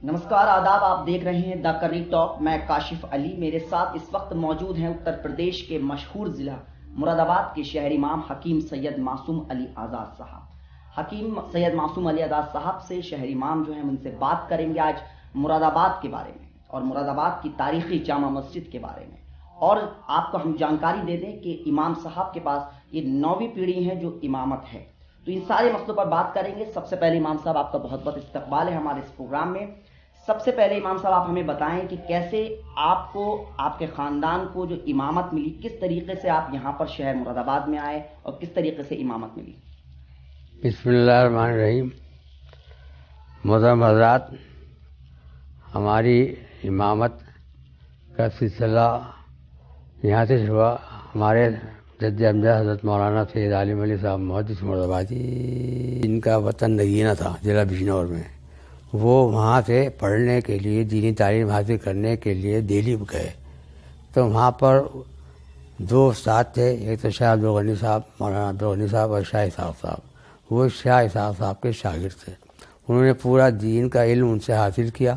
نمسکار آداب، آپ دیکھ رہے ہیں دا کری ٹاک۔ میں کاشف علی، میرے ساتھ اس وقت موجود ہیں اتر پردیش کے مشہور ضلع مراد آباد کے شہر امام حکیم سید معصوم علی آزاد صاحب۔ حکیم سید معصوم علی آزاد صاحب سے شہر امام جو ہیں ان سے بات کریں گے آج مراد آباد کے بارے میں اور مراد آباد کی تاریخی جامع مسجد کے بارے میں، اور آپ کو ہم جانکاری دے دیں کہ امام صاحب کے پاس یہ 9ویں پیڑھی ہے جو امامت ہے، تو ان سارے مسئلوں پر بات کریں گے۔ سب سے پہلے امام صاحب آپ کا بہت بہت استقبال ہے ہمارے اس پروگرام میں۔ سب سے پہلے امام صاحب آپ ہمیں بتائیں کہ کیسے آپ کو، آپ کے خاندان کو جو امامت ملی، کس طریقے سے آپ یہاں پر شہر مراد آباد میں آئے اور کس طریقے سے امامت ملی؟ بسم اللہ الرحمن الرحیم۔ محترم حضرات، ہماری امامت کا سلسلہ یہاں سے شروع ہوا۔ ہمارے جد امجد حضرت مولانا سید عالم علی صاحب محدث مراد آبادی، ان کا وطن نگینہ تھا ضلع بجنور میں۔ وہ وہاں سے پڑھنے کے لیے، دینی تعلیم حاصل کرنے کے لیے دہلی گئے، تو وہاں پر دو استاد تھے، ایک تو شاہ عبدالغنی صاحب، مولانا عبدالغنی صاحب، اور شاہ اسحاق صاحب۔ وہ شاہ اسحاق صاحب کے شاگرد تھے۔ انہوں نے پورا دین کا علم ان سے حاصل کیا،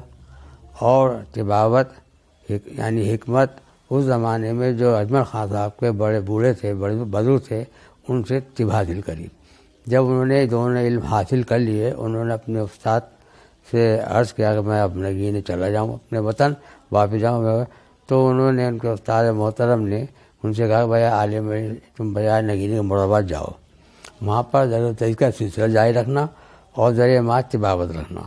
اور طباوت یعنی حکمت اس زمانے میں جو اجمل خان صاحب کے بڑے بوڑھے تھے، بڑے بزرگ تھے، ان سے طب حاصل کری۔ جب انہوں نے دونوں علم حاصل کر لیے، انہوں نے اپنے استاد سے عرض کیا کہ میں اب نگین چلا جاؤں، اپنے وطن واپس جاؤں، تو انہوں نے، ان کے استاد محترم نے ان سے کہا بھائی عالم تم بجائے نگینی کے مراد آباد جاؤ، وہاں پر ذرا تحقیق کا سلسلہ جاری رکھنا اور ذریعہ معاش طباوت رکھنا۔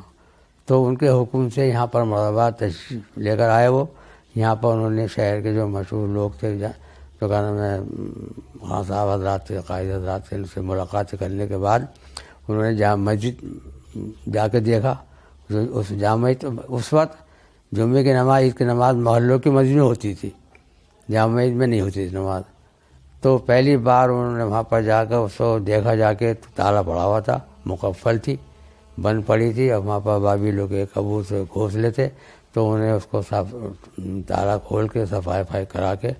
تو ان کے حکم سے یہاں پر مراد آباد تشریف لے کر آئے وہ۔ یہاں پر انہوں نے شہر کے جو مشہور لوگ تھے، جو کہنا میں خان صاحب حضرات تھے، قائد حضرات تھے، ان سے ملاقات کرنے کے بعد انہوں نے جامع مسجد جا کے دیکھا۔ اس جامع اس وقت جمعے کی نماز، عید کی نماز محلوں کی مسجد میں ہوتی تھی، جامع مسجد میں نہیں ہوتی تھی نماز۔ تو پہلی بار انہوں نے وہاں پر جا کر اس کو دیکھا، جا کے تالا پڑا ہوا تھا، مقفل تھی، بند پڑی تھی، اور وہاں پر بابی لوگ کے کبوتر گھونسلے تھے، تو انہیں اس کو تالا کھول کے صفائی کرا کے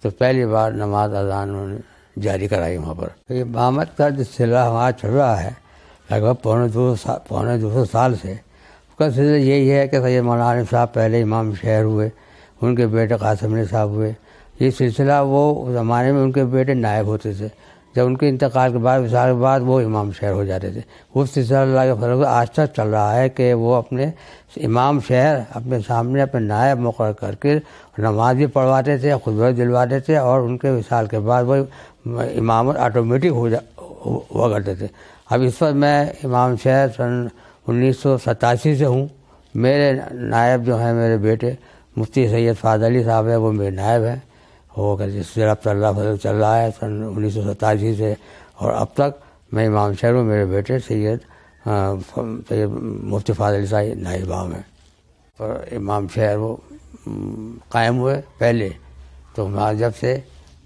تو پہلی بار نماز اذان انہوں نے جاری کرائی وہاں پر۔ امامت کا جو سلسلہ ہمارا چل رہا ہے لگ بھگ پونے 200 سال سے، اس کا سلسلہ یہی ہے کہ سید مولانا عالم صاحب پہلے امام شہر ہوئے، ان کے بیٹے قاسم علی صاحب ہوئے۔ یہ سلسلہ وہ زمانے میں ان کے بیٹے نائب ہوتے تھے، جب ان کے انتقال کے بعد، وصال کے بعد، وہ امام شہر ہو جاتے تھے۔ وہ سلسلہ اللہ کے فضل سے آج تک چل رہا ہے کہ وہ اپنے امام شہر اپنے سامنے اپنے نائب مقرر کر کے نماز بھی پڑھواتے تھے، خطبہ بھی دلواتے تھے، اور ان کے وصال کے بعد وہ امامت آٹومیٹک ہوا کرتے تھے۔ اب اس وقت میں امام شہر سن 1987 سے ہوں۔ میرے نائب جو ہیں میرے بیٹے مفتی سید فاضل علی صاحب ہیں، وہ میرے نائب ہیں، وہ سلسلہ اب اللہ فضل چل رہا ہے سن 1987 سے، اور اب تک میں امام شہر ہوں۔ میرے بیٹے سید مفتی فاضل علی صاحب نائب امام ہیں، اور امام شہر وہ قائم ہوئے پہلے، تو جب سے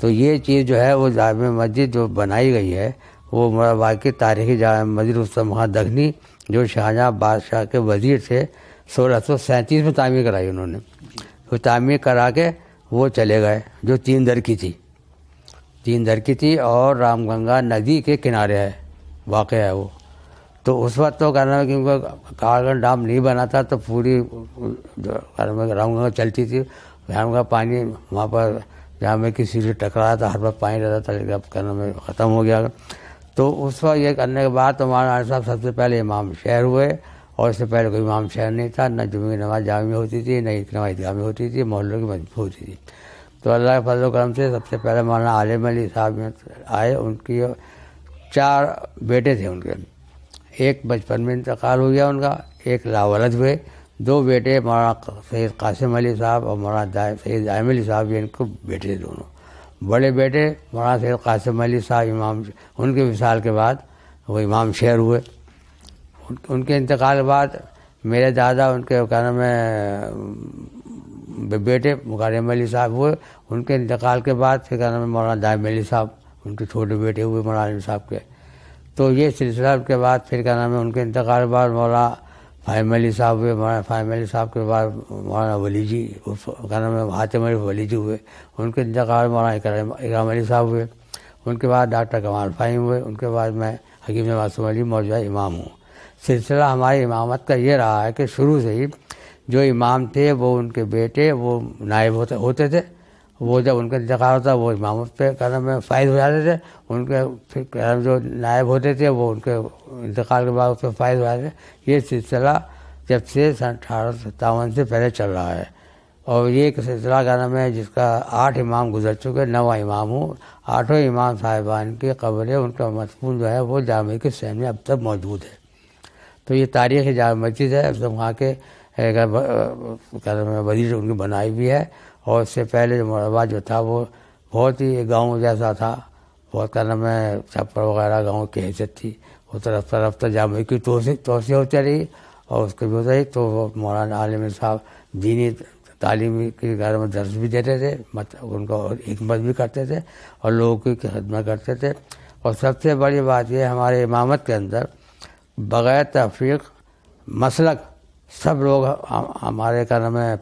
تو یہ چیز جو ہے وہ جامع مسجد جو بنائی گئی ہے، وہ مراد آباد کی تاریخی جامع مسجد رستم خان دکنی، جو شاہجہاں بادشاہ کے وزیر تھے، 1637 میں تعمیر کرائی انہوں نے۔ وہ تعمیر کرا کے وہ چلے گئے، جو 3 در کی تھی، اور رام گنگا ندی کے کنارے ہے واقع ہے وہ۔ تو اس وقت تو کہنا ہے کیونکہ کارگن ڈام نہیں بنا تھا، تو پوری رام گنگا چلتی تھی، رام گنگا پانی وہاں پر جہاں میں کسی سے ٹکرایا تھا، ہر وقت پانی رہتا تھا، لیکن اب کہنا میں ختم ہو گیا۔ تو اس وقت یہ کرنے کے بعد تو مولانا عالم صاحب سب سے پہلے امام شہر ہوئے، اور اس سے پہلے کوئی امام شہر نہیں تھا، نہ جمعے کی نماز جامع میں ہوتی تھی، نہ عید کی نماز عیدگاہ میں ہوتی تھی، محلوں کی مسجد میں ہوتی تھی۔ تو اللہ کے فضل و کرم سے سب سے پہلے مولانا عالم علی صاحب آئے۔ ان کی 4 بیٹے تھے ان کے، ایک بچپن میں انتقال ہو گیا ان کا، ایک لاولد ہوئے، 2 بیٹے مولانا سید قاسم علی صاحب اور مولانا سید دائم علی صاحب، یہ ان کو بیٹے تھے دونوں۔ بڑے بیٹے مولانا سید قاسم علی صاحب امام، ان کے وصال کے بعد وہ امام شہر ہوئے۔ ان کے انتقال کے بعد میرے دادا، ان کے کیا نام ہے بیٹے مکرم علی صاحب ہوئے۔ ان کے انتقال کے بعد پھر کیا نام ہے مولانا دائم علی صاحب، ان کے چھوٹے بیٹے ہوئے مولانا عالم صاحب کے۔ تو یہ سلسلہ ان کے بعد پھر کیا نام ہے ان کے انتقال کے بعد مولانا فہیم علی صاحب ہوئے، مولانا فہیم علی صاحب کے بعد مولانا ولی جی، کیا نام ہے حاتم علی ولی جی ہوئے۔ ان کے انتقال مولانا اکرام علی صاحب ہوئے۔ ان کے بعد ڈاکٹر کمال فہیم ہوئے۔ ان کے بعد میں حکیم معصوم علی موجودہ امام ہوں۔ سلسلہ ہماری امامت کا یہ رہا ہے کہ شروع سے ہی جو امام تھے وہ ان کے بیٹے وہ نائب ہوتے تھے. وہ جب ان کا انتقال ہوتا وہ امامت پہ میں فائز ہو جاتے تھے. ان کے پھر جو نائب ہوتے تھے وہ ان کے انتقال کے بعد اس پہ فائز ہو جاتے تھے. یہ سلسلہ جب سے سن 1857 سے پہلے چل رہا ہے. اور یہ ایک سلسلہ کا نام ہے جس کا 8 امام گزر چکے, 9واں امام ہوں. 8 امام صاحبان کی قبریں, ان کا مدفون جو ہے وہ جامع کے سین میں اب تک موجود ہے. تو یہ تاریخی جامع مسجد ہے. اب تک وہاں کے وزیر ان کی بنائی بھی ہے. اور اس سے پہلے جو مراد آباد جو تھا وہ بہت ہی گاؤں جیسا تھا, بہت چھپر وغیرہ گاؤں کی حیثیت تھی. وہ رفتہ جامع کی توسیع ہوتی رہی اور اس کے بھی ہوتا رہی. تو وہ مولانا عالم صاحب دینی تعلیمی کے بارے میں درس بھی دیتے تھے, ان کو حکمت بھی کرتے تھے اور لوگوں کی خدمت کرتے تھے. اور سب سے بڑی بات یہ ہمارے امامت کے اندر بغیر تفریق مسلک سب لوگ ہمارے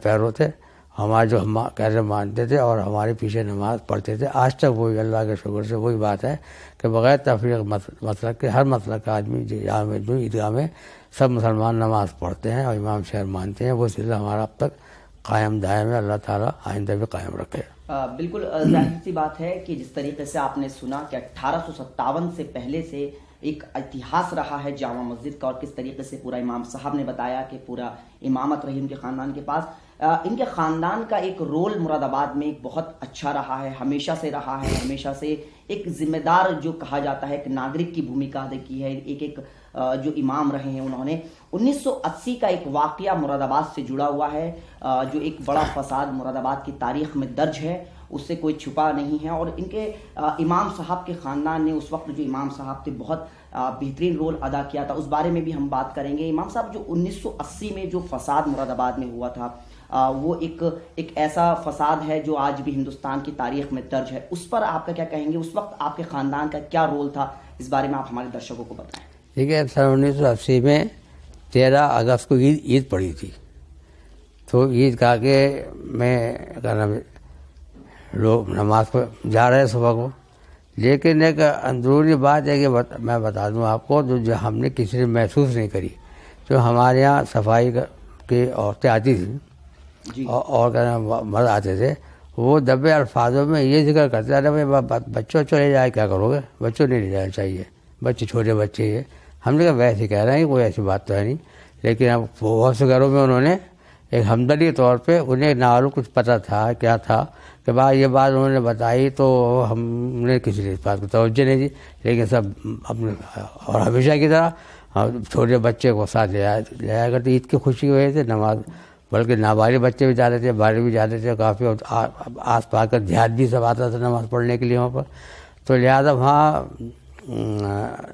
پیرو تھے. ہمارے جو ہم کیسے مانتے تھے اور ہمارے پیچھے نماز پڑھتے تھے. آج تک وہی اللہ کے شکر سے وہی بات ہے کہ بغیر تفریق مسلک کے ہر مسلک کا آدمی جہاں میں عیدگاہ میں سب مسلمان نماز پڑھتے ہیں اور امام شہر مانتے ہیں. وہ سلسلہ ہمارا اب تک قائم دائم ہے. اللہ تعالیٰ آئندہ بھی قائم رکھے. بالکل ظاہر سی بات ہے کہ جس طریقے سے آپ نے سنا کہ 1857 سے پہلے سے ایک اتہاس رہا ہے جامع مسجد کا, اور کس طریقے سے پورا امام صاحب نے بتایا کہ پورا امامت رہی ان کے خاندان کے پاس. ان کے خاندان کا ایک رول مراد آباد میں ایک بہت اچھا رہا ہے, ہمیشہ سے رہا ہے. ہمیشہ سے ایک ذمہ دار جو کہا جاتا ہے ایک ناگرک کی بھومکا ادا کی ہے. ایک جو امام رہے ہیں انہوں نے 1980 کا ایک واقعہ مراد آباد سے جڑا ہوا ہے, جو ایک بڑا فساد مراد آباد کی تاریخ میں درج ہے, اس سے کوئی چھپا نہیں ہے. اور ان کے امام صاحب کے خاندان نے اس وقت جو امام صاحب تھے بہت بہترین رول ادا کیا تھا. اس بارے میں بھی ہم بات کریں گے. امام صاحب جو 1980 میں جو فساد مراد آباد میں ہوا تھا وہ ایک ایسا فساد ہے جو آج بھی ہندوستان کی تاریخ میں درج ہے. اس پر آپ کا کیا کہیں گے؟ اس وقت آپ کے خاندان کا کیا رول تھا؟ اس بارے میں آپ ہمارے درشکوں کو بتائیں. ٹھیک ہے. سن 1980 میں 13 اگست کو عید پڑی تھی. تو عید گاہ کے میں لوگ نماز کو جا رہے صبح کو, لیکن ایک اندرونی بات ہے کہ میں بتا دوں آپ کو جو ہم نے کسی نے محسوس نہیں کری. جو ہمارے یہاں صفائی کی عورتیں آتی تھیں اور مرد آتے تھے, وہ دبے الفاظوں میں یہ ذکر کرتے تھے بھائی بچوں لے جائے کیا کرو گے, بچوں نہیں لے جانا چاہیے, بچے چھوٹے بچے یہ. ہم نے کہا ویسے ہی کہہ رہے ہیں, کوئی ایسی بات تو ہے نہیں. لیکن اب بہت سے گھروں میں انہوں نے ایک ہمدردی کے طور پہ انہیں نہ کچھ پتہ تھا کیا تھا کہ بھائی یہ بات انہوں نے بتائی تو ہم نے کسی نے اس بات کو توجہ نہیں دی. لیکن سب اپنے اور ہمیشہ کی طرح چھوٹے بچے کو ساتھ لے آیا کرتے عید کی خوشی کی وجہ سے نماز, بلکہ نابالغ بچے بھی جاتے تھے, بالغ بھی جاتے تھے کافی, اور آس پاس کا دیہات بھی سب آتا تھا نماز پڑھنے کے لیے وہاں پر. تو لہٰذا وہاں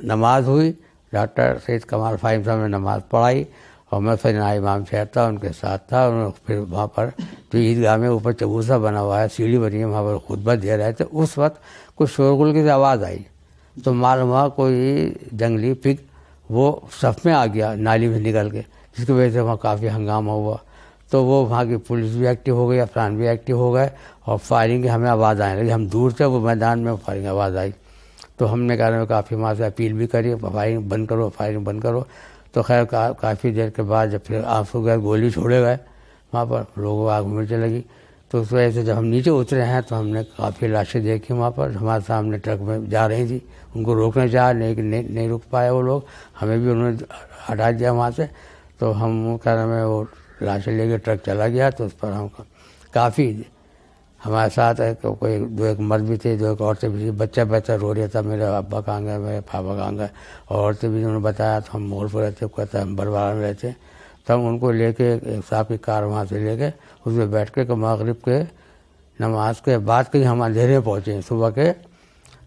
نماز ہوئی. ڈاکٹر سید کمال فہیم صاحب نے نماز پڑھائی اور میں سیدنا امام شہر تھا, ان کے ساتھ تھا. پھر وہاں پر جو عیدگاہ میں اوپر چبوسا بنا ہوا ہے, سیڑھی بنی ہے, وہاں پر خطبہ دے رہے تھے. اس وقت کچھ شورغل کی آواز آئی تو معلوم ہوا کوئی جنگلی پگ وہ صف میں آ گیا نالی میں نکل کے, جس کی وجہ سے وہاں کافی ہنگامہ ہوا. تو وہ وہاں کی پولیس بھی ایکٹیو ہو گئی, افسران بھی ایکٹیو ہو گئے, اور فائرنگ کی ہمیں آواز آنے لگی. ہم دور تھے, وہ میدان میں فائرنگ آواز آئی تو ہم نے کہا کافی وہاں سے اپیل بھی کری فائرنگ بند کرو. تو خیر کافی دیر کے بعد جب پھر آنسو گئے, گولی چھوڑے گئے وہاں پر, لوگوں کو آگ مرچیں لگی. تو اس وجہ سے جب ہم نیچے اترے ہیں تو ہم نے کافی لاشیں دیکھی وہاں پر. ہمارے سامنے ٹرک میں جا رہی تھی, ان کو روکنے چاہا لیکن نہیں رک پائے وہ لوگ, ہمیں بھی انہوں نے ہٹا دیا وہاں سے. تو ہم وہ لاشیں لے کے ٹرک چلا گیا. تو اس پر ہم کافی ہمارے ساتھ کوئی 2 مرد بھی تھے, 2 عورتیں بھی تھیں. بچہ رو رہا تھا میرے ابا کہاں گئے, میرے پاپا کہاں گئے, اور عورتیں بھی انہوں نے بتایا. تو ہم مول پر رہتے, کہتے ہم بربار میں رہتے. تو ہم ان کو لے کے ایک صاحب کی کار وہاں سے لے کے اس میں بیٹھ کے مغرب کے نماز کے بعد کہیں ہم اندھیرے پہنچے. صبح کے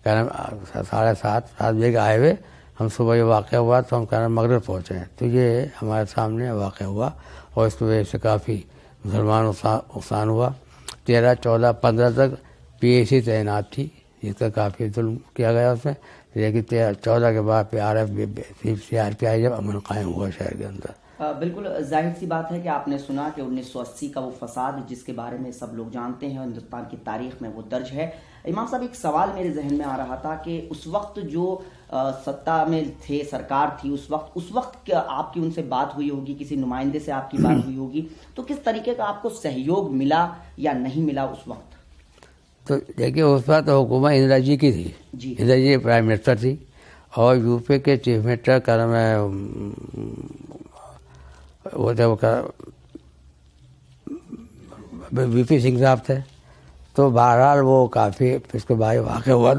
7:30 بجے کے آئے ہوئے ہم, صبح یہ واقعہ ہوا تو ہم مغرب پہنچے ہیں. تو یہ ہمارے سامنے واقعہ ہوا اور اس کی وجہ سے کافی مسلمان نقصان ہوا. 13, 14, 15 تک PAC تعینات تھی, جس کا کافی ظلم کیا گیا اس میں. لیکن 13, 14 کے بعد پہ RF CRPI جب امن قائم ہوا شہر کے اندر بالکل ظاہر سی بات ہے کہ آپ نے سنا کہ 1980 کا وہ فساد جس کے بارے میں سب لوگ جانتے ہیں، ہندوستان کی تاریخ میں وہ درج ہے۔ امام صاحب، ایک سوال میرے ذہن میں آ رہا تھا کہ اس وقت جو سطح میں تھے، سرکار تھی اس وقت کیا آپ کی ان سے بات ہوئی ہوگی، کسی نمائندے سے آپ کی بات ہوئی ہوگی، تو کس طریقے کا آپ کو سہیوگ ملا یا نہیں ملا اس وقت؟ تو دیکھیے اس وقت حکومت اندرا جی کی تھی، جی اندرا جی پرائم منسٹر تھی، اور یو پی کے چیف منسٹر کا نام ہے وہ تھے وی پی سنگھ صاحب تھے۔ تو بہرحال وہ کافی اس کے بعد واقع ہوا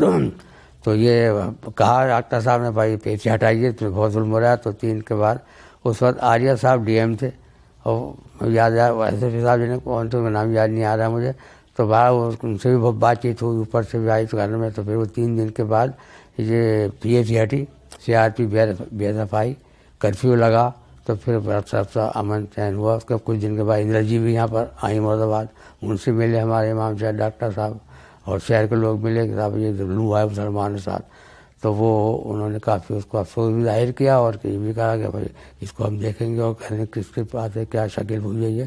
تو یہ کہا ڈاکٹر صاحب نے بھائی پیچھے ہٹائیے تو بہت ظلم ہو رہا ہے۔ تو 3 کے بعد اس وقت آریہ صاحب ڈی ایم تھے، اور یاد ایس ایف صاحب جی نے کون تو نام یاد نہیں آ رہا مجھے، تو بہرحال ان سے بھی بہت بات چیت ہوئی، اوپر سے بھی آئی تو گھر میں۔ تو پھر وہ 3 دن کے بعد یہ پی ایچ سی ہٹی، C R P B S F آئی، کرفیو لگا، تو پھر سب امن چین ہوا۔ اس کے کچھ دن کے بعد اندرا جی بھی یہاں پر آئی مراد آباد، ان سے ملے ہمارے امام صاحب ڈاکٹر صاحب، اور شہر کے لوگ ملے کہ صاحب یہ ظلم ہوا ہے مسلمان کے ساتھ۔ تو وہ انہوں نے کافی اس کو افسوس بھی ظاہر کیا، اور یہ بھی کہا کہ بھائی اس کو ہم دیکھیں گے اور کہیں کس کے پاس ہے کیا شکل ہوئی ہے یہ۔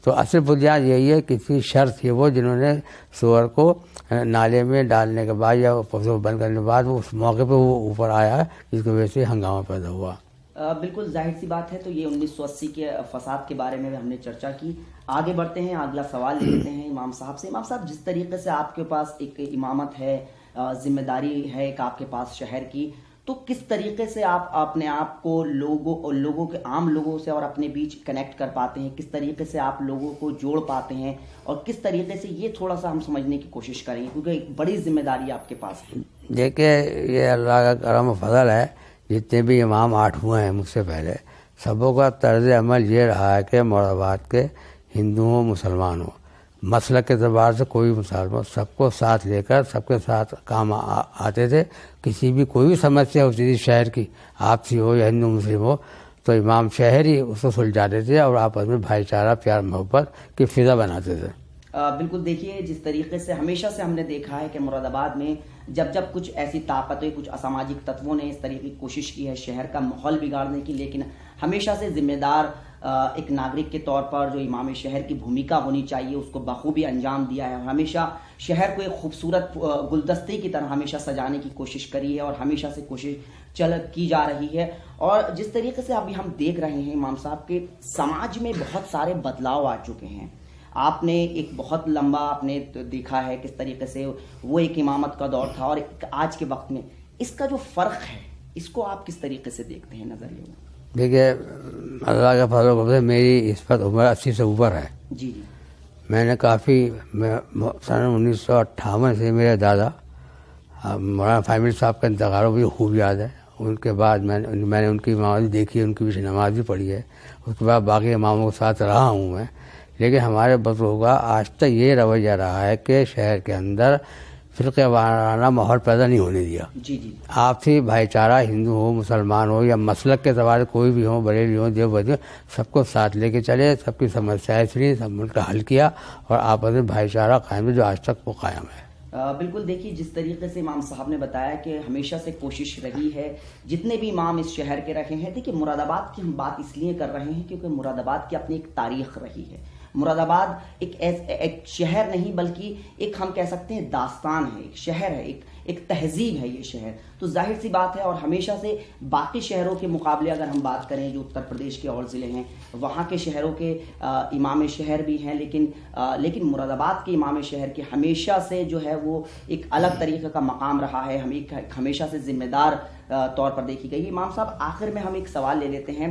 تو اصل بنیاد یہی ہے، کسی شرط تھی وہ جنہوں نے سور کو نالے میں ڈالنے کے بعد یا بند کرنے کے بعد اس موقع پہ وہ اوپر آیا، جس کی وجہ سے ہنگامہ پیدا ہوا۔ بالکل ظاہر سی بات ہے۔ تو یہ 1980 کے فساد کے بارے میں ہم نے چرچا کی، آگے بڑھتے ہیں، اگلا سوال لے لیتے ہیں امام صاحب سے۔ امام صاحب، جس طریقے سے آپ کے پاس ایک امامت ہے، ذمہ داری ہے ایک آپ کے پاس شہر کی، تو کس طریقے سے آپ اپنے آپ کو لوگوں کے عام لوگوں سے اور اپنے بیچ کنیکٹ کر پاتے ہیں؟ کس طریقے سے آپ لوگوں کو جوڑ پاتے ہیں، اور کس طریقے سے یہ تھوڑا سا ہم سمجھنے کی کوشش کریں گے، کیونکہ ایک بڑی ذمہ داری آپ کے پاس ہے۔ دیکھیے یہ اللہ کا کرم و فضل ہے، جتنے بھی امام 8 ہوئے ہیں مجھ سے پہلے، سبوں کا طرز عمل یہ رہا ہے کہ مراد آباد کے ہندو ہوں مسلمان ہوں، مسلک کے اعتبار سے کوئی مسلمان سب کو ساتھ لے کر سب کے ساتھ کام آتے تھے۔ کسی بھی کوئی بھی سمسیا ہوتی تھی شہر کی، آپسی ہو یا ہندو مسلم ہو، تو امام شہر ہی اس کو سلجھاتے تھے اور آپس میں بھائی چارہ پیار محبت کی فضا بناتے تھے۔ بالکل، دیکھیے جس طریقے سے ہمیشہ سے ہم نے دیکھا ہے کہ مراد آباد میں جب کچھ ایسی طاقتیں، کچھ اساماجک تتووں نے اس طریقے کی کوشش کی ہے شہر کا ماحول بگاڑنے کی، لیکن ہمیشہ سے ذمہ دار ایک ناگرک کے طور پر جو امام شہر کی بھومکا ہونی چاہیے اس کو بخوبی انجام دیا ہے، اور ہمیشہ شہر کو ایک خوبصورت گلدستے کی طرح ہمیشہ سجانے کی کوشش کری ہے، اور ہمیشہ سے کوشش کی جا رہی ہے۔ اور جس طریقے سے ابھی ہم دیکھ رہے ہیں امام صاحب کے سماج میں بہت سارے بدلاؤ آ چکے ہیں۔ آپ نے ایک بہت لمبا آپ نے دیکھا ہے کس طریقے سے وہ ایک امامت کا دور تھا اور آج کے وقت میں اس کا جو فرق ہے، اس کو آپ کس طریقے سے دیکھتے ہیں نظریے میں؟ دیکھیے اللہ کا فضل و کرم، میری اس وقت عمر 80 سے اوپر ہے۔ جی جی، میں نے کافی سن 1958 سے میرے دادا مولانا فیملی صاحب کا انتقال بھی خوب یاد ہے۔ ان کے بعد میں نے ان کی امامت دیکھی ہے، ان کی بھی نماز بھی پڑھی ہے، اس کے بعد باقی اماموں کے ساتھ رہا ہوں میں۔ لیکن ہمارے بزرگوں کا آج تک یہ رویہ رہا ہے کہ شہر کے اندر فرقہ وارانہ ماحول پیدا نہیں ہونے دیا۔ جی جی، آپسی بھائی چارہ، ہندو ہو مسلمان ہو یا مسلک کے اعتبار سے کوئی بھی ہو، بریلوی ہو دیوبندی ہو، سب کو ساتھ لے کے چلے، سب کی سمسیایں سنی، سب ان کا حل کیا، اور آپس میں بھائی چارہ قائم ہے جو آج تک وہ قائم ہے۔ بالکل، دیکھیے جس طریقے سے امام صاحب نے بتایا کہ ہمیشہ سے کوشش رہی ہے، جتنے بھی امام اس شہر کے رہے ہیں۔ دیکھیے مراد آباد کی ہم بات اس لیے کر رہے ہیں کیونکہ مراد آباد کی اپنی ایک تاریخ رہی ہے۔ مراد آباد ایک شہر نہیں بلکہ ایک ہم کہہ سکتے ہیں داستان ہے، ایک شہر ہے، ایک تہذیب ہے یہ شہر۔ تو ظاہر سی بات ہے، اور ہمیشہ سے باقی شہروں کے مقابلے اگر ہم بات کریں جو اتر پردیش کے اور ضلع ہیں، وہاں کے شہروں کے امام شہر بھی ہیں، لیکن مراد آباد کے امام شہر کے ہمیشہ سے جو ہے وہ ایک الگ طریقے کا مقام رہا ہے، ہمیشہ سے ذمہ دار طور پر دیکھی گئی۔ امام صاحب آخر میں ہم ایک سوال لے لیتے ہیں،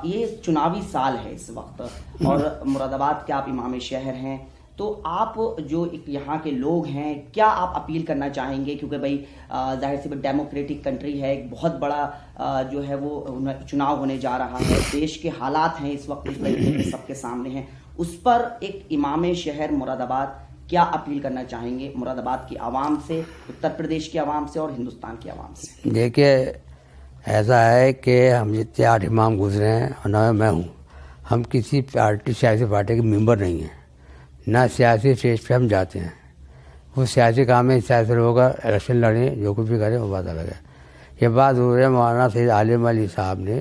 یہ چناوی سال ہے اس وقت، اور مراد آباد کے آپ امام شہر ہیں، تو آپ جو یہاں کے لوگ ہیں کیا آپ اپیل کرنا چاہیں گے؟ کیونکہ بھائی ظاہر سی ڈیموکریٹک کنٹری ہے، ایک بہت بڑا جو ہے وہ چناؤ ہونے جا رہا ہے، دیش کے حالات ہیں اس وقت اس طریقے کے سب کے سامنے ہیں، اس پر ایک امام شہر مراد آباد کیا اپیل کرنا چاہیں گے مراد آباد کی عوام سے، اتر پردیش کی عوام سے اور ہندوستان کی عوام سے؟ دیکھیے ایسا ہے کہ ہم جتنے 8 امام گزرے ہیں اور 9 میں ہوں، ہم کسی سیاسی پارٹی کے ممبر نہیں ہیں، نہ سیاسی اسٹیج پہ ہم جاتے ہیں۔ وہ سیاسی کام میں سیاسی لوگ الیکشن لڑیں، جو کچھ بھی کریں وہ بات الگ ہے۔ یہ بات ضرور ہے، مولانا سید عالم علی صاحب نے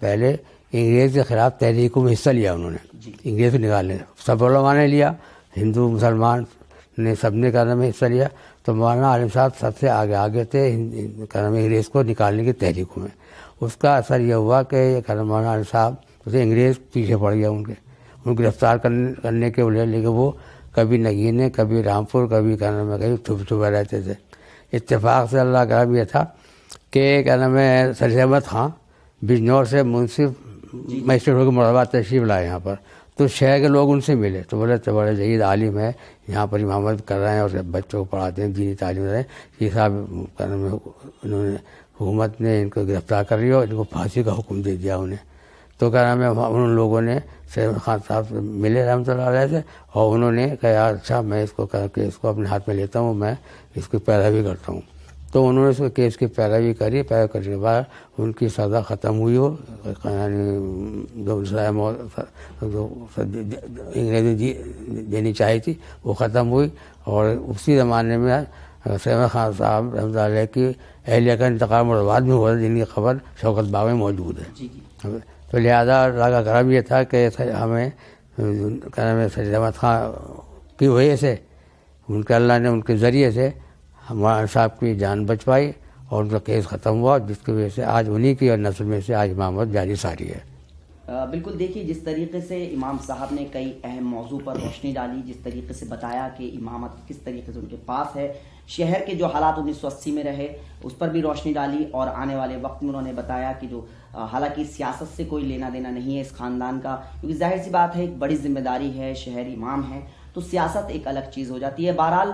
پہلے انگریز کے خلاف تحریکوں میں حصہ لیا انہوں نے، انگریز کو نکالنے سب علماء نے لیا، ہندو مسلمان نے سب نے کرنے میں حصہ لیا، تو مولانا عالم صاحب سب سے آگے تھے انگریز کو نکالنے کی تحریکوں میں۔ اس کا اثر یہ ہوا کہ مولانا عالم صاحب اسے انگریز پیچھے پڑ گیا، ان کو گرفتار کرنے کے بجائے، لیکن وہ کبھی نگینے، کبھی رامپور، کبھی کہیں چھپے رہتے تھے۔ اتفاق سے اللہ کا کرم یہ تھا کہ سر احمد خان بجنور سے منصف مجسٹریٹ ہو کے مراد آباد تشریف لائے یہاں پر، تو شہر کے لوگ ان سے ملے تو بولے تو بڑے جید عالم ہے، یہاں پر امامت کر رہے ہیں اور بچوں کو پڑھاتے ہیں، دینی تعلیم دے رہے ہیں، یہ صاحب انہوں نے حکومت نے ان کو گرفتار کر لیا اور ان کو پھانسی کا حکم دے دیا انہیں۔ تو ان لوگوں نے سید احمد خان صاحب سے ملے رحمۃ اللہ علیہ سے، اور انہوں نے کہا اچھا میں اس کو اپنے ہاتھ میں لیتا ہوں، میں اس کی پیروی کرتا ہوں۔ تو انہوں نے اس کیس کی پیروی کرنے کے بعد ان کی سزا ختم ہوئی ہو، جو انگریزی دینی چاہی تھی وہ ختم ہوئی، اور اسی زمانے میں سید احمد خان صاحب رحمۃ اللہ علیہ کی اہلیہ کا انتقال مراد آباد میں ہوا، جن کی خبر شوکت باغ میں موجود ہے۔ تو لہٰذا اللہ کا کرم یہ تھا کہ ہمیں سید احمد خان کی وجہ سے ان کے اللہ نے ان کے ذریعے سے مولانا صاحب کی جان بچ پائی اور ان کا کیس ختم ہوا، جس کی وجہ سے آج انہی کی اور نسل میں سے آج امامت جاری ساری ہے۔ بالکل، دیکھیے جس طریقے سے امام صاحب نے کئی اہم موضوع پر روشنی ڈالی، جس طریقے سے بتایا کہ امامت کس طریقے سے ان کے پاس ہے، شہر کے جو حالات 1980 میں رہے اس پر بھی روشنی ڈالی، اور آنے والے وقت میں انہوں نے بتایا کہ جو حالانکہ سیاست سے کوئی لینا دینا نہیں ہے اس خاندان کا، کیونکہ ظاہر سی بات ہے ایک بڑی ذمہ داری ہے، شہر امام ہے تو سیاست ایک الگ چیز ہو جاتی ہے۔ بہرحال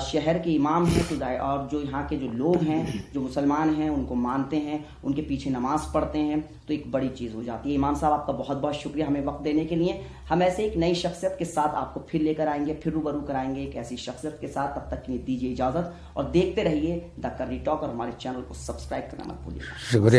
شہر کے امام ہیں تو اور جو یہاں کے جو لوگ ہیں جو مسلمان ہیں ان کو مانتے ہیں، ان کے پیچھے نماز پڑھتے ہیں، تو ایک بڑی چیز ہو جاتی ہے۔ امام صاحب آپ کا بہت بہت شکریہ ہمیں وقت دینے کے لیے۔ ہم ایسے ایک نئی شخصیت کے ساتھ آپ کو پھر لے کر آئیں گے، پھر روبرو کرائیں گے ایک ایسی شخصیت کے ساتھ۔ تب تک کے لیے دیجیے اجازت اور دیکھتے رہیے دا کرنی ٹاک، اور ہمارے چینل کو سبسکرائب کرنا مت بھولیے۔ شکریہ۔